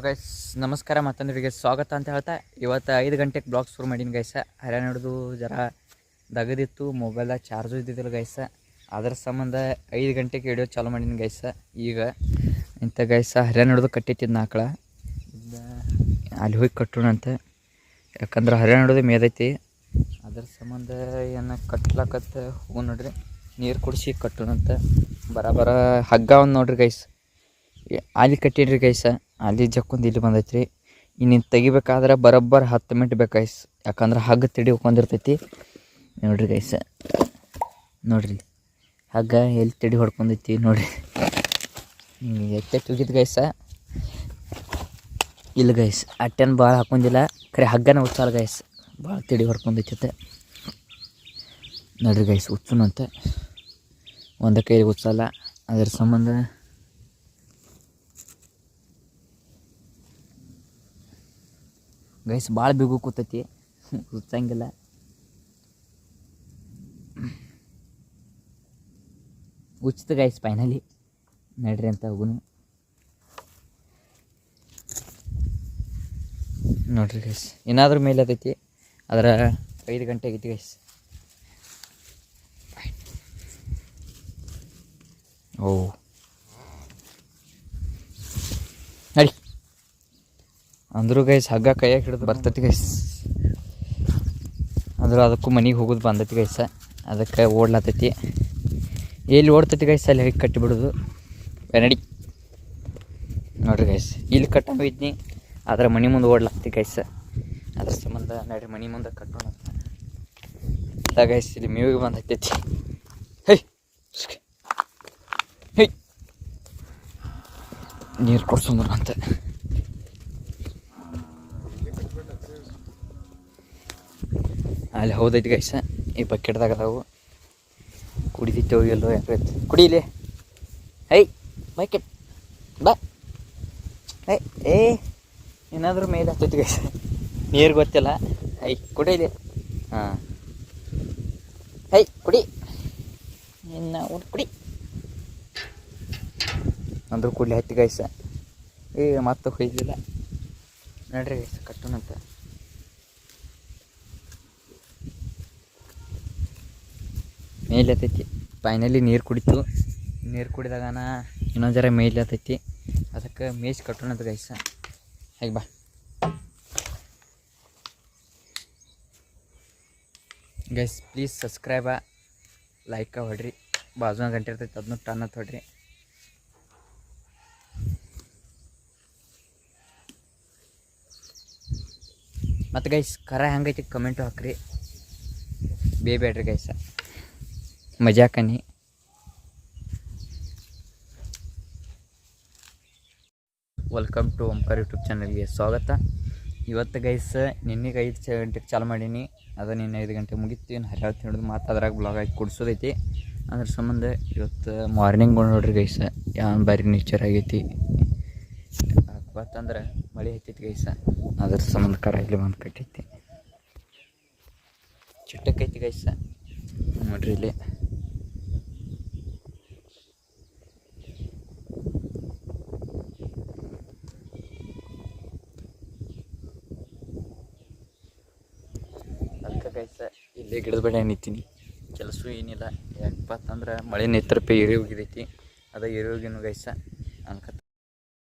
Guys ನಮಸ್ಕಾರ ಮತ್ತೊಂದರಿಗೆ ಸ್ವಾಗತ ಅಂತ ಹೇಳ್ತಾ ಇವತ್ತು 5 ಗಂಟೆಗೆ ಬ್ಲಾಗ್ ಶುರು ಮಾಡೀನಿ ಗೈಸ. ಹರ್ಯಾಣ ಹಿಡಿದು ಜರ ದಗದಿತ್ತು, ಮೊಬೈಲ್ದಾಗ ಚಾರ್ಜು ಇದ್ದಿದ್ದಿಲ್ಲ ಗೈಸ. ಅದ್ರ ಸಂಬಂಧ 5 ಗಂಟೆಗೆ ವಿಡಿಯೋ ಚಾಲು ಮಾಡೀನಿ ಗೈಸ. ಈಗ ಇಂಥ ಗೈಸ ಹರ್ಯಾಣ ಹಿಡಿದು ಕಟ್ಟಿತ್ತಿದ್ದು ಆಕಳ ಅಲ್ಲಿ ಹೋಗಿ ಕಟ್ಟೋಣಂತ. ಯಾಕಂದ್ರೆ ಹರ್ಯಾಣ ಹಿಡಿದು ಮೇದೈತಿ. ಅದ್ರ ಸಂಬಂಧ ಏನು ಕಟ್ಲಕತ್ತ ಹೋಗು ನೋಡ್ರಿ, ನೀರು ಕುಡಿಸಿ ಕಟ್ಟೋಣಂತ. ಬರ ಹಗ್ಗ ಒಂದು ನೋಡ್ರಿ ಗೈಸ್, ಅಲ್ಲಿ ಕಟ್ಟಿಡ್ರಿ ಗೈಸ. ಅಲ್ಲಿ ಜಕ್ಕೊಂದು ಇಲ್ಲಿ ಬಂದೈತ್ರಿ. ಇನ್ನಿನ್ನು ತೆಗಿಬೇಕಾದ್ರೆ ಬರೋಬ್ಬರ 10 ಮಿನಿಟ್ ಬೇಕು ಗೈಸ್. ಯಾಕಂದ್ರೆ ಹಗ್ಗ ತಿಡಿ ಹೊಡ್ಕೊಂಡಿರ್ತೈತಿ ನೋಡ್ರಿ ಗೈಸ. ನೋಡ್ರಿ ಹಗ್ಗ ಎಲ್ಲಿ ತಿಡಿ ಹೊಡ್ಕೊಂಡೈತಿ ನೋಡ್ರಿ. ಎತ್ತೆ ಹೋಗಿದ್ದು ಗೈಸ. ಇಲ್ಲ ಗೈಸ್, ಅಟ್ಟೆನ್ ಭಾಳ ಹಾಕೊಂಡಿಲ್ಲ, ಖರೆ ಹಗ್ಗನ ಉಚ್ಚಲ್ಲ ಗೈಸ್. ಭಾಳ ತಿಡಿ ಹೊಡ್ಕೊಂಡೈತೆ ನೋಡ್ರಿ ಗೈಸ್. ಉಚ್ಚುನಂತೆ ಒಂದೇ ಕೈಗೆ ಉಚ್ಚಲ್ಲ. ಅದ್ರ ಸಂಬಂಧ ಗೈಸ್ ಭಾಳ ಬಿಗು ಕೂತೈತಿ, ಹುಚ್ಚಂಗಿಲ್ಲ. ಉಚ್ಚಿತ ಗೈಸ್ ಫೈನಲಿ ನಡ್ರಿ ಅಂತ ಹೋಗುನು ನೋಡ್ರಿ ಗೈಸ್. ಏನಾದ್ರೂ ಮೇಲೆ ಅದೈತಿ, ಅದರ 5 ಗಂಟೆ ಆಗೈತಿ ಗೈಸ್. ಓ ನಡಿ ಅಂದರು ಗೈಸ್. ಹಗ್ಗ ಕೈಯಾಗ ಹಿಡಿದು ಬರ್ತೈತಿ ಗೈಸ್. ಅಂದ್ರೆ ಅದಕ್ಕೂ ಮನೆಗೆ ಹೋಗೋದು ಬಂದೈತಿ ಗೈಸ. ಅದಕ್ಕೆ ಓಡ್ಲತ್ತೈತಿ. ಎಲ್ಲಿ ಓಡ್ತೈತಿ ಗೈಸ್ ಅಲ್ಲಿ ಹೇಗೆ ಕಟ್ಟಿಬಿಡೋದು. ನಡಿ ನೋಡ್ರಿ ಗೈಸ್, ಇಲ್ಲಿ ಕಟ್ಟಂಗಿದ್ನಿ, ಆದ್ರೆ ಮನೆ ಮುಂದೆ ಓಡ್ಲಾಗ್ತಿ ಗೈಸ. ಅದ್ರ ಸಂಬಂಧ ನಡ್ರಿ ಮನೆ ಮುಂದೆ ಕಟ್ಟೋಣ ಅಂತ ಗೈಸ್. ಇಲ್ಲಿ ಮೇವಿಗೆ ಬಂದು ಹತ್ತೈತಿ. ಹೈ ಹೈ ನೀರು ಕೊಡ್ಸಂಬರು ಅಂತ. ಅಲ್ಲಿ ಹೌದೈತಿ ಗೈಸ. ಈ ಬಕೆಟ್ದಾಗ ಅದಾವು, ಕುಡಿದಿತ್ತೇವು ಎಲ್ಲೋ ಯಾಕೈತಿ. ಕುಡೀಲಿ ಐ ಬಕೆಟ್ ಬಾ. ಏ ಏನಾದರೂ ಮೇಲೆ ಹತ್ತೈತಿ ಗೈಸ, ನೀರು ಗೊತ್ತಿಲ್ಲ. ಐ ಕುಡೀಲಿ. ಹಾಂ ಐ ಕುಡಿ, ಇನ್ನು ಕುಡಿ ಅಂದ್ರೂ ಕುಡ್ಲಿ ಹತ್ತಿ ಗೈಸ. ಮತ್ತೆ ಹೊಯ್ದಿಲ್ಲ ನೋಡ್ರಿ ಗೈಸ. ಕಟ್ಟೋಣಂತ ಮೇಲೆ ಹತ್ತೈತಿ. ಫೈನಲಿ ನೀರು ಕುಡಿತು. ನೀರು ಕುಡಿದಾಗನ ಇನ್ನೊಂದು ಜರ ಮೇಲೆ ಹತ್ತೈತಿ. ಅದಕ್ಕೆ ಮೇಯ್ಸಿ ಕಟ್ಟೋಣಂತ ಗೈಸ. ಹೇಗೆ ಬಾ ಗೈಸ್. ಪ್ಲೀಸ್ ಸಬ್ಸ್ಕ್ರೈಬ, ಲೈಕ ಹೊಡ್ರಿ. ಬಾಜು ಗಂಟೆ ಇರ್ತೈತಿ, ಅದನ್ನು ಟನ್ ಅಂತ ಹೊಡ್ರಿ. ಮತ್ತು ಗೈಸ್ ಕರ ಹೆಂಗೈತಿ ಕಮೆಂಟು ಹಾಕ್ರಿ, ಬೇಡ್ರಿ ಗೈಸ. ಮಜಾಕನಿ. ವೆಲ್ಕಮ್ ಟು ಓಂಕಾರ ಯೂಟ್ಯೂಬ್ ಚಾನಲ್ಗೆ ಸ್ವಾಗತ. ಇವತ್ತು ಗೈಸ್ ನಿನ್ನೆಗೆ 5 ಗಂಟೆಗೆ ಚಾಲು ಮಾಡೀನಿ. ಅದು ನಿನ್ನೆ 5 ಗಂಟೆಗೆ ಮುಗಿತು. ಇನ್ನು ಹರಿಯಾವತ್ತು ಹಿಡಿದು ಮತ್ತು ಅದ್ರಾಗ ಬ್ಲಾಗ್ ಆಗಿ ಕುಡ್ಸೋದೈತಿ. ಅದ್ರ ಸಂಬಂಧ ಇವತ್ತು ಮಾರ್ನಿಂಗ್ ನೋಡ್ರಿ ಗೈಸ, ಯಾವ ಬಾರಿ ನೇಚರ್ ಆಗೈತಿ. ಇವತ್ತಂದ್ರೆ ಮಳೆ ಹತ್ತೈತಿ ಗೈಸ. ಅದ್ರ ಸಂಬಂಧ ಕರ ಇಲ್ಲಿ ಬಂದು ಕಟ್ಟೈತಿ. ಚಿಟ್ಟಕ್ಕೈತಿ ಗೈಸ ನೋಡ್ರಿ ಇಲ್ಲಿ. ಅದಕ್ಕೆ ಗೈಸ ಇಲ್ಲೇ ಗಿಡದ ಬೆಳೆ ನಿಂತೀನಿ. ಕೆಲಸ ಏನಿಲ್ಲ. ಯಾಕಪ್ಪ ಅಂತಂದ್ರೆ ಮಳೆ ನೇತ್ರಪೆ ಏರಿ ಹೋಗಿದೈತಿ. ಅದು ಏರಿ ಹೋಗಿನ ಗೈಸ.